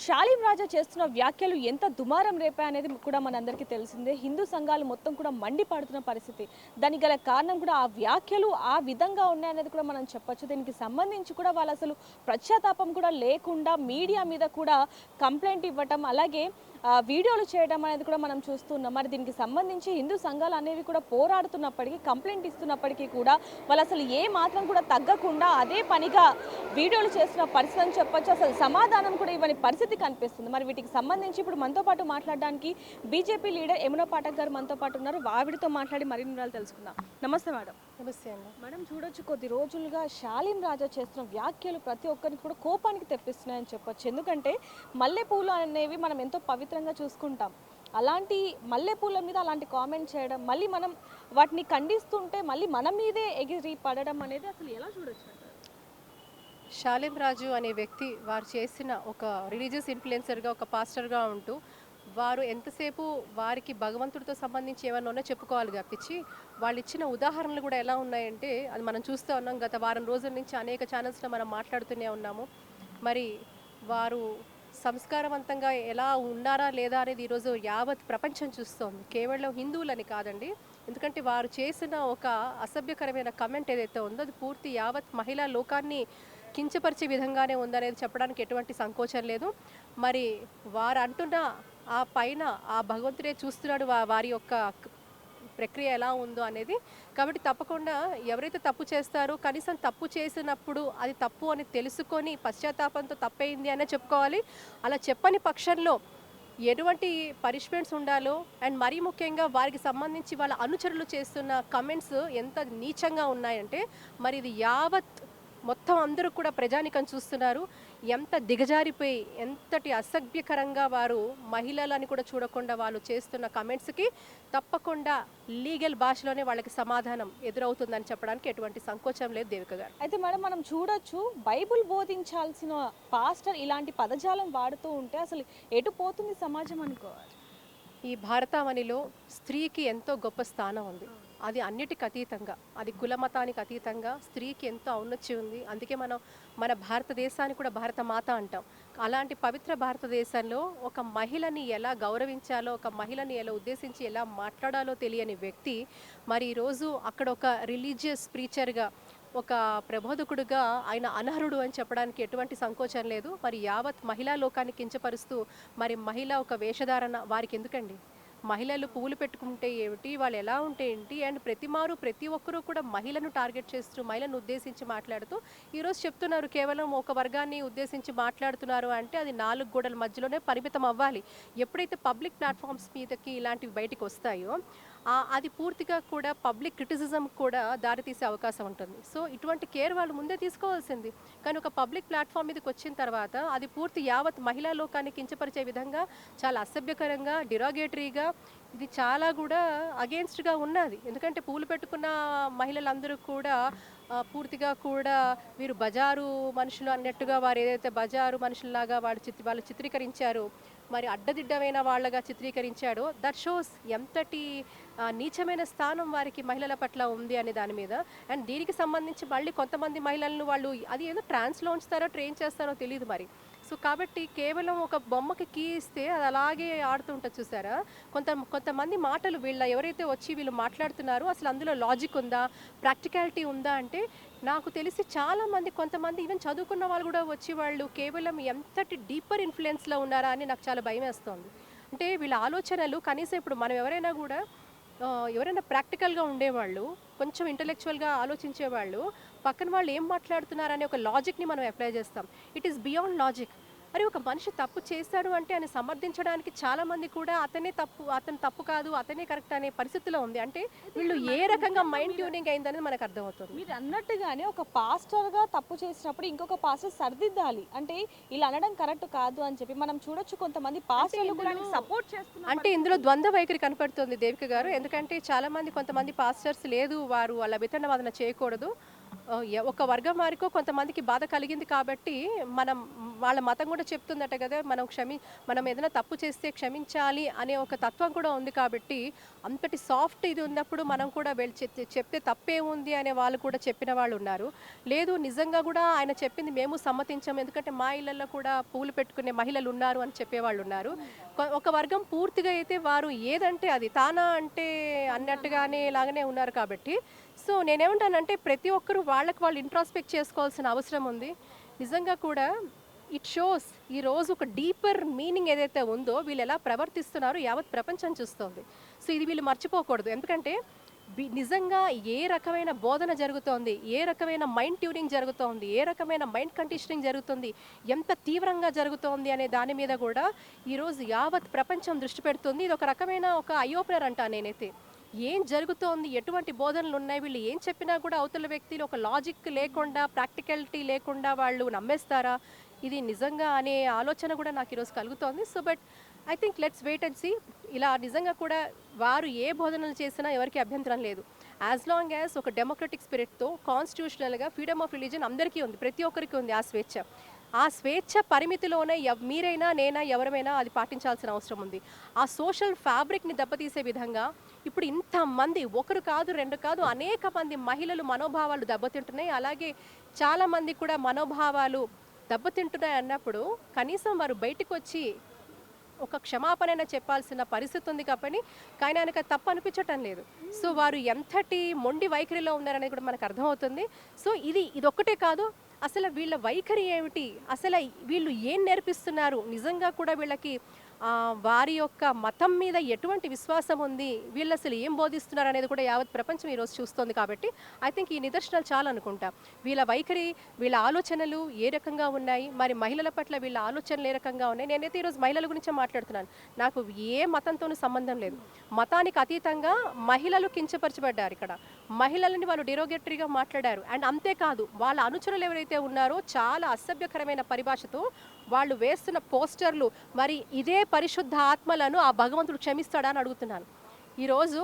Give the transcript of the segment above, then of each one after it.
షాలిం రాజా చేస్తున్న వ్యాఖ్యలు ఎంత దుమారం రేపాయనేది కూడా మనందరికీ తెలిసిందే. హిందూ సంఘాలు మొత్తం కూడా మండిపడుతున్న పరిస్థితి. దానికి గల కారణం కూడా ఆ వ్యాఖ్యలు ఆ విధంగా ఉన్నాయనేది కూడా మనం చెప్పొచ్చు. దీనికి సంబంధించి కూడా వాళ్ళు అసలు పశ్చాత్తాపం కూడా లేకుండా మీడియా మీద కూడా కంప్లైంట్ ఇవ్వటం, అలాగే వీడియోలు చేయడం అనేది కూడా మనం చూస్తున్నాం. మరి దీనికి సంబంధించి హిందూ సంఘాలు అనేవి కూడా పోరాడుతున్నప్పటికీ, కంప్లైంట్ ఇస్తున్నప్పటికీ కూడా వాళ్ళు అసలు ఏ మాత్రం కూడా తగ్గకుండా అదే పనిగా వీడియోలు చేస్తున్న పరిస్థితి అని చెప్పొచ్చు. అసలు సమాధానం కూడా ఇవ్వని పరిస్థితి కనిపిస్తుంది. మరి వీటికి సంబంధించి ఇప్పుడు మనతో పాటు మాట్లాడడానికి బీజేపీ లీడర్ యమునా పాఠక్ గారు మనతో పాటు ఉన్నారు. ఆవిడతో మాట్లాడి మరిన్ని వివరాలు తెలుసుకుందాం. నమస్తే మేడం. నమస్తే అండి. మేడం, చూడొచ్చు కొద్ది రోజులుగా షాలిం రాజా చేస్తున్న వ్యాఖ్యలు ప్రతి ఒక్కరికి కూడా కోపానికి తెప్పిస్తున్నాయని చెప్పొచ్చు. ఎందుకంటే మల్లెపూలు అనేవి మనం ఎంతో పవిత్రంగా చూసుకుంటాం. అలాంటి మల్లెపూల మీద అలాంటి కామెంట్ చేయడం, మళ్ళీ మనం వాటిని ఖండిస్తుంటే మళ్ళీ మన మీదే ఎగిరి పడడం అనేది అసలు ఎలా చూడొచ్చు అంటారు? షాలిం రాజు అనే వ్యక్తి వారు చేసిన ఒక రిలీజియస్ ఇన్ఫ్లుయెన్సర్గా, ఒక పాస్టర్గా ఉంటూ వారు ఎంతసేపు వారికి భగవంతుడితో సంబంధించి ఏమన్నా ఉన్నా చెప్పుకోవాలి తప్పించి, వాళ్ళు ఇచ్చిన ఉదాహరణలు కూడా ఎలా ఉన్నాయంటే అది మనం చూస్తూ ఉన్నాం. గత వారం రోజుల నుంచి అనేక ఛానల్స్లో మనం మాట్లాడుతూనే ఉన్నాము. మరి వారు సంస్కారవంతంగా ఎలా ఉన్నారా లేదా అనేది ఈరోజు యావత్ ప్రపంచం చూస్తోంది. కేవలం హిందువులని కాదండి. ఎందుకంటే వారు చేసిన ఒక అసభ్యకరమైన కమెంట్ ఏదైతే ఉందో అది పూర్తి యావత్ మహిళా లోకాన్ని కించపరిచే విధంగానే ఉందనేది చెప్పడానికి ఎటువంటి సంకోచం లేదు. మరి వారు అంటున్న ఆ పైన ఆ భగవంతుడే చూస్తున్నాడు వారి యొక్క ప్రక్రియ ఎలా ఉందో అనేది. కాబట్టి తప్పకుండా ఎవరైతే తప్పు చేస్తారో కనీసం తప్పు చేసినప్పుడు అది తప్పు అని తెలుసుకొని పశ్చాత్తాపంతో తప్పైంది అనే చెప్పుకోవాలి. అలా చెప్పని పక్షంలో ఎటువంటి పనిష్మెంట్స్ ఉండాలో, అండ్ మరీ ముఖ్యంగా వారికి సంబంధించి వాళ్ళ అనుచరులు చేస్తున్న కమెంట్స్ ఎంత నీచంగా ఉన్నాయంటే మరి ఇది యావత్ మొత్తం అందరూ కూడా ప్రజానికం చూస్తున్నారు. ఎంత దిగజారిపోయి ఎంతటి అసభ్యకరంగా వారు మహిళలని కూడా చూడకుండా వాళ్ళు చేస్తున్న కమెంట్స్కి తప్పకుండా లీగల్ భాషలోనే వాళ్ళకి సమాధానం ఎదురవుతుందని చెప్పడానికి ఎటువంటి సంకోచం లేదు దేవిక గారు. అయితే మేడం, మనం చూడొచ్చు బైబుల్ బోధించాల్సిన పాస్టర్ ఇలాంటి పదజాలం వాడుతూ ఉంటే అసలు ఎటు పోతుంది సమాజం అనుకోవాలి. ఈ భారతావనిలో స్త్రీకి ఎంతో గొప్ప స్థానం ఉంది. అది అన్నిటికి అతీతంగా, అది కులమతానికి అతీతంగా స్త్రీకి ఎంతో ఔన్నత్యం ఉంది. అందుకే మనం మన భారతదేశాన్ని కూడా భారత మాత అంటాం. అలాంటి పవిత్ర భారతదేశంలో ఒక మహిళని ఎలా గౌరవించాలో, ఒక మహిళని ఎలా ఉద్దేశించి ఎలా మాట్లాడాలో తెలియని వ్యక్తి మరి ఈరోజు అక్కడ ఒక రిలీజియస్ ప్రీచర్గా, ఒక ప్రబోధకుడుగా ఆయన అనర్హుడు అని చెప్పడానికి ఎటువంటి సంకోచం లేదు. మరి యావత్ మహిళా లోకాన్ని కించపరుస్తూ మరి మహిళ ఒక వేషధారణ వారికి ఎందుకండి? మహిళలు పువ్వులు పెట్టుకుంటే ఏమిటి, వాళ్ళు ఎలా ఉంటే ఏంటి, అండ్ ప్రతి ఒక్కరూ కూడా మహిళను టార్గెట్ చేస్తూ మహిళను ఉద్దేశించి మాట్లాడుతూ ఈరోజు చెప్తున్నారు కేవలం ఒక వర్గాన్ని ఉద్దేశించి మాట్లాడుతున్నారు అంటే అది 4 గోడల మధ్యలోనే పరిమితం అవ్వాలి. ఎప్పుడైతే పబ్లిక్ ప్లాట్ఫామ్స్ మీదకి ఇలాంటివి బయటకు వస్తాయో అది పూర్తిగా కూడా పబ్లిక్ క్రిటిసిజం కూడా దారితీసే అవకాశం ఉంటుంది. సో ఇటువంటి కేర్ వాళ్ళు ముందే తీసుకోవాల్సింది. కానీ ఒక పబ్లిక్ ప్లాట్ఫామ్ మీదకి వచ్చిన తర్వాత అది పూర్తి యావత్ మహిళా లోకాన్ని కించపరిచే విధంగా, చాలా అసభ్యకరంగా, డిరాగేటరీగా, ఇది చాలా కూడా అగేన్స్ట్గా ఉన్నది. ఎందుకంటే పూలు పెట్టుకున్న మహిళలందరూ కూడా పూర్తిగా కూడా వీరు బజారు మనుషులు అన్నట్టుగా వారు ఏదైతే బజారు మనుషుల్లాగా వాళ్ళు చిత్రీకరించారో, మరి అడ్డదిడ్డమైన వాళ్ళగా చిత్రీకరించాడో దట్ షోస్ ఎంతటి నీచమైన స్థానం వారికి మహిళల పట్ల ఉంది అనే దాని మీద. అండ్ దీనికి సంబంధించి మళ్ళీ కొంతమంది మహిళలను వాళ్ళు అది ఏదో ట్రాన్స్లో ఉంచుతారో ట్రైన్ చేస్తారో తెలియదు మరి. సో కాబట్టి కేవలం ఒక బొమ్మకి కీ ఇస్తే అది అలాగే ఆడుతుంటుంది చూసారా. కొంతమంది మాటలు ఎవరైతే వచ్చి వీళ్ళు మాట్లాడుతున్నారో అసలు అందులో లాజిక్ ఉందా, ప్రాక్టికాలిటీ ఉందా అంటే నాకు తెలిసి చాలామంది, కొంతమంది ఈవెన్ చదువుకున్న వాళ్ళు కూడా వచ్చి వాళ్ళు కేవలం ఎంతటి డీపర్ ఇన్ఫ్లుయెన్స్లో ఉన్నారా అని నాకు చాలా భయం వేస్తుంది. అంటే వీళ్ళ ఆలోచనలు కనీసం ఇప్పుడు మనం ఎవరైనా ప్రాక్టికల్గా ఉండేవాళ్ళు, కొంచెం ఇంటలెక్చువల్గా ఆలోచించేవాళ్ళు పక్కన వాళ్ళు ఏం మాట్లాడుతున్నారనే ఒక లాజిక్ని మనం అప్లై చేస్తాం. It is beyond logic. మరి ఒక మనిషి తప్పు చేశాడు అంటే ఆయన సమర్థించడానికి చాలామంది కూడా అతను తప్పు కాదు, అతనే కరెక్ట్ అనే పరిస్థితిలో ఉంది. అంటే వీళ్ళు ఏ రకంగా మైండ్ ట్యూనింగ్ అయిందనేది మనకు అర్థమవుతుంది. మీరు అన్నట్టుగానే ఒక పాస్టర్గా తప్పు చేసినప్పుడు ఇంకొక పాస్టర్ సరిదిద్దాలి. అంటే ఇలా అనడం కరెక్ట్ కాదు అని చెప్పి మనం చూడొచ్చు. కొంతమంది పాస్టర్లు కూడా సపోర్ట్ చేస్తున్నారు. అంటే ఇందులో ద్వంద్వ వైఖరి కనపడుతుంది దేవిక గారు. ఎందుకంటే కొంతమంది పాస్టర్స్ లేదు, వారు అలా వితండవాదన చేయకూడదు, ఒక వర్గం వారికో కొంతమందికి బాధ కలిగింది కాబట్టి మనం వాళ్ళ మతం కూడా చెప్తుందట కదా, మనం ఏదైనా తప్పు చేస్తే క్షమించాలి అనే ఒక తత్వం కూడా ఉంది. కాబట్టి అంతటి సాఫ్ట్ ఇది ఉన్నప్పుడు మనం కూడా వెళ్ళి చెప్తే తప్పేముంది అనే వాళ్ళు కూడా చెప్పిన వాళ్ళు ఉన్నారు. లేదు నిజంగా కూడా ఆయన చెప్పింది మేము సమ్మతించాము, ఎందుకంటే మా ఇళ్లలో కూడా పూలు పెట్టుకునే మహిళలు ఉన్నారు అని చెప్పేవాళ్ళు ఉన్నారు. ఒక వర్గం పూర్తిగా అయితే వారు ఏదంటే అది తానా అంటే అన్నట్టుగానే లాగానే ఉన్నారు. కాబట్టి సో నేనేమంటానంటే ప్రతి ఒక్కరూ వాళ్ళకి వాళ్ళు ఇంట్రాస్పెక్ట్ చేసుకోవాల్సిన అవసరం ఉంది. నిజంగా కూడా ఇట్ షోస్ ఈరోజు ఒక డీపర్ మీనింగ్ ఏదైతే ఉందో వీళ్ళు ఎలా ప్రవర్తిస్తున్నారో యావత్ ప్రపంచం చూస్తోంది. సో ఇది వీళ్ళు మర్చిపోకూడదు. ఎందుకంటే నిజంగా ఏ రకమైన బోధన జరుగుతోంది, ఏ రకమైన మైండ్ ట్యూనింగ్ జరుగుతోంది, ఏ రకమైన మైండ్ కండిషనింగ్ జరుగుతుంది, ఎంత తీవ్రంగా జరుగుతోంది అనే దాని మీద కూడా ఈరోజు యావత్ ప్రపంచం దృష్టి పెడుతుంది. ఇది ఒక రకమైన ఒక ఐ ఓపెనర్ అంటా నేనైతే. ఏం జరుగుతోంది, ఎటువంటి బోధనలు ఉన్నాయి, వీళ్ళు ఏం చెప్పినా కూడా అవతల వ్యక్తులు ఒక లాజిక్ లేకుండా ప్రాక్టికాలిటీ లేకుండా వాళ్ళు నమ్మేస్తారా ఇది నిజంగా అనే ఆలోచన కూడా నాకు ఈరోజు కలుగుతోంది. So but I think let's wait and see. ఇలా నిజంగా కూడా వారు ఏ బోధనలు చేసినా ఎవరికి అభ్యంతరం లేదు. యాజ్ లాంగ్ యాజ్ ఒక డెమోక్రటిక్ స్పిరిట్తో కాన్స్టిట్యూషనల్గా ఫ్రీడమ్ ఆఫ్ రిలీజన్ అందరికీ ఉంది, ప్రతి ఒక్కరికి ఉంది ఆ స్వేచ్ఛ పరిమితిలోనే మీరైనా నేనా ఎవరమైనా అది పాటించాల్సిన అవసరం ఉంది. ఆ సోషల్ ఫ్యాబ్రిక్ని దెబ్బతీసే విధంగా ఇప్పుడు ఇంతమంది ఒకరు కాదు రెండు కాదు అనేక మంది మహిళలు మనోభావాలు దెబ్బతింటున్నాయి. అలాగే చాలామంది కూడా మనోభావాలు దెబ్బతింటున్నాయి అన్నప్పుడు కనీసం వారు బయటకు వచ్చి ఒక క్షమాపణ చెప్పాల్సిన పరిస్థితి ఉంది. కాబట్టి కానీ ఆయనకు తప్పు అనిపించటం లేదు. సో వారు ఎంతటి మొండి వైఖరిలో ఉన్నారనేది కూడా మనకు అర్థమవుతుంది. సో ఇదొక్కటే కాదు, అసలు వీళ్ళ వైఖరి ఏమిటి, అసలు వీళ్ళు ఏం నేర్పిస్తున్నారు, నిజంగా కూడా వీళ్ళకి వారి యొక్క మతం మీద ఎటువంటి విశ్వాసం ఉంది, వీళ్ళు అసలు ఏం బోధిస్తున్నారు అనేది కూడా యావత్ ప్రపంచం ఈరోజు చూస్తోంది. కాబట్టి ఐ థింక్ ఈ నిదర్శనాలు చాలా అనుకుంటా. వీళ్ళ వైఖరి, వీళ్ళ ఆలోచనలు ఏ రకంగా ఉన్నాయి, మరి మహిళల పట్ల వీళ్ళ ఆలోచనలు ఏ రకంగా ఉన్నాయి. నేనైతే ఈరోజు మహిళల గురించే మాట్లాడుతున్నాను. నాకు ఏ మతంతోనూ సంబంధం లేదు. మతానికి అతీతంగా మహిళలు కించపరచబడ్డారు. ఇక్కడ మహిళలని వాళ్ళు డిరోగేటరీగా మాట్లాడారు. అండ్ అంతేకాదు వాళ్ళ అనుచరులు ఎవరైతే ఉన్నారో చాలా అసభ్యకరమైన పరిభాషతో వాళ్ళు వేస్తున్న పోస్టర్లు, మరి ఇదే పరిశుద్ధ ఆత్మలను ఆ భగవంతుడు క్షమిస్తాడా అని అడుగుతున్నాను. ఈరోజు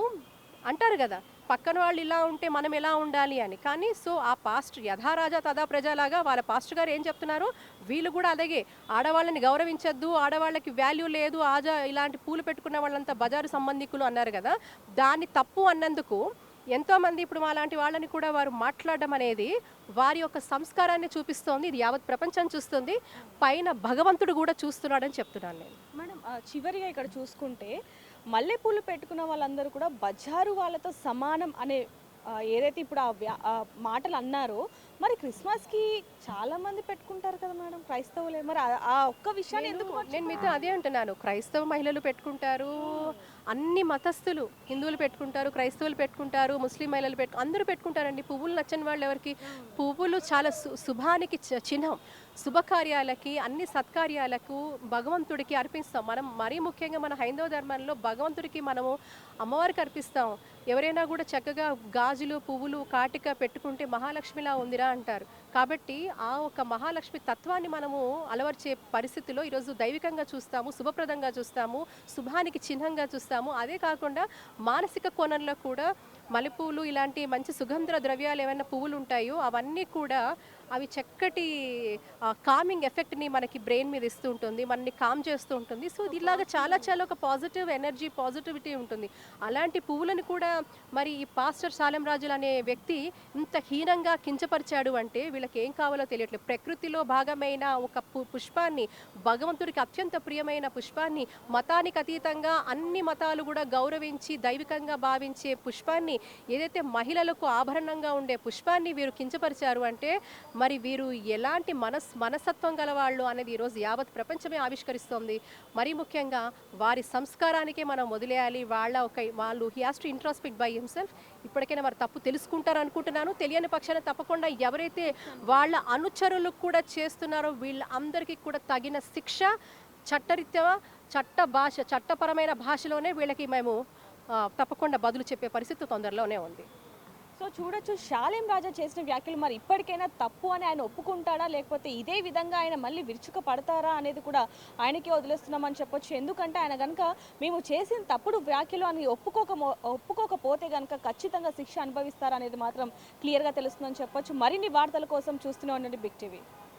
అంటారు కదా పక్కన వాళ్ళు ఇలా ఉంటే మనం ఎలా ఉండాలి అని. కానీ సో ఆ పాస్టర్ యథారాజా తదా ప్రజలాగా వాళ్ళ పాస్టర్ గారు ఏం చెప్తున్నారు, వీళ్ళు కూడా అలాగే ఆడవాళ్ళని గౌరవించద్దు, ఆడవాళ్ళకి వాల్యూ లేదు, ఇలాంటి పూలు పెట్టుకున్న వాళ్ళంతా బజారు సంబంధికులు అన్నారు కదా. దాన్ని తప్పు అన్నందుకు ఎంతోమంది ఇప్పుడు మాలాంటి వాళ్ళని కూడా వారు మాట్లాడడం అనేది వారి యొక్క సంస్కారాన్ని చూపిస్తోంది. ఇది యావత్ ప్రపంచం చూస్తుంది, పైన భగవంతుడు కూడా చూస్తున్నాడని చెప్తున్నాను నేను. మేడం చివరిగా ఇక్కడ చూసుకుంటే మల్లెపూలు పెట్టుకున్న వాళ్ళందరూ కూడా బజారు వాళ్ళతో సమానం అనే ఏదైతే ఇప్పుడు ఆ మాటలు అన్నారో, మరి క్రిస్మస్కి చాలా మంది పెట్టుకుంటారు కదా మేడం క్రైస్తవులే, మరి ఆ ఒక్క విషయాన్ని ఎందుకు? నేను మీతో అదే అంటున్నాను, క్రైస్తవ మహిళలు పెట్టుకుంటారు, అన్ని మతస్థులు, హిందువులు పెట్టుకుంటారు, క్రైస్తవులు పెట్టుకుంటారు, ముస్లిం మహిళలు అందరూ పెట్టుకుంటారండి. పువ్వులు నచ్చని వాళ్ళు ఎవరికి? పువ్వులు చాలా శుభానికి చిహ్నం. శుభకార్యాలకి, అన్ని సత్కార్యాలకు భగవంతుడికి అర్పిస్తాం. మనం మరీ ముఖ్యంగా మన హైందవ ధర్మంలో భగవంతుడికి మనము అమ్మవారికి అర్పిస్తాం. ఎవరైనా కూడా చక్కగా గాజులు, పువ్వులు, కాటిక పెట్టుకుంటే మహాలక్ష్మిలా ఉందిరా అంటారు. కాబట్టి ఆ ఒక మహాలక్ష్మి తత్వాన్ని మనము అలవర్చే పరిస్థితిలో ఈరోజు దైవికంగా చూస్తాము, శుభప్రదంగా చూస్తాము, శుభానికి చిహ్నంగా చూస్తాము. అదే కాకుండా మానసిక కోణంలో కూడా మల్లెపూలు ఇలాంటి మంచి సుగంధ ద్రవ్యాలు ఏమైనా పువ్వులు ఉంటాయో అవన్నీ కూడా అవి చక్కటి కామింగ్ ఎఫెక్ట్ని మనకి బ్రెయిన్ మీద ఇస్తూ ఉంటుంది, మనని కామ్ చేస్తూ ఉంటుంది. సో ఇలాగా చాలా చాలా ఒక పాజిటివ్ ఎనర్జీ, పాజిటివిటీ ఉంటుంది. అలాంటి పువ్వులను కూడా మరి ఈ పాస్టర్ సాలెం రాజులు అనే వ్యక్తి ఇంత హీనంగా కించపరిచాడు అంటే వీళ్ళకి ఏం కావాలో తెలియట్లేదు. ప్రకృతిలో భాగమైన ఒక పుష్పాన్ని, భగవంతుడికి అత్యంత ప్రియమైన పుష్పాన్ని, మతానికి అతీతంగా అన్ని మతాలు కూడా గౌరవించి దైవికంగా భావించే పుష్పాన్ని, ఏదైతే మహిళలకు ఆభరణంగా ఉండే పుష్పాన్ని వీరు కించపరిచారు అంటే మరి వీరు ఎలాంటి మనస్తత్వం గలవాళ్ళు అనేది ఈరోజు యావత్ ప్రపంచమే ఆవిష్కరిస్తోంది. మరీ ముఖ్యంగా వారి సంస్కారానికే మనం వదిలేయాలి. వాళ్ళు he has to introspect by himself. ఇప్పటికైనా వారు తప్పు తెలుసుకుంటారు అనుకుంటున్నాను. తెలియని పక్షాన తప్పకుండా ఎవరైతే వాళ్ళ అనుచరులకు కూడా చేస్తున్నారో వీళ్ళందరికీ కూడా తగిన శిక్ష చట్టరీత్యా చట్టపరమైన భాషలోనే వీళ్ళకి మేము తప్పకుండా బదులు చెప్పే పరిస్థితి తొందరలోనే ఉంది. సో చూడొచ్చు శాలేం రాజా చేసిన వ్యాఖ్యలు మరి ఇప్పటికైనా తప్పు అని ఆయన ఒప్పుకుంటాడా, లేకపోతే ఇదే విధంగా ఆయన మళ్ళీ విరుచుక పడతారా అనేది కూడా ఆయనకే వదిలేస్తున్నామని చెప్పొచ్చు. ఎందుకంటే ఆయన కనుక మేము చేసిన తప్పుడు వ్యాఖ్యలు అని ఒప్పుకోకపోతే కనుక ఖచ్చితంగా శిక్ష అనుభవిస్తారా అనేది మాత్రం క్లియర్గా తెలుస్తుందని చెప్పొచ్చు. మరిన్ని వార్తల కోసం చూస్తూనే ఉండండి బిగ్ టీవీ.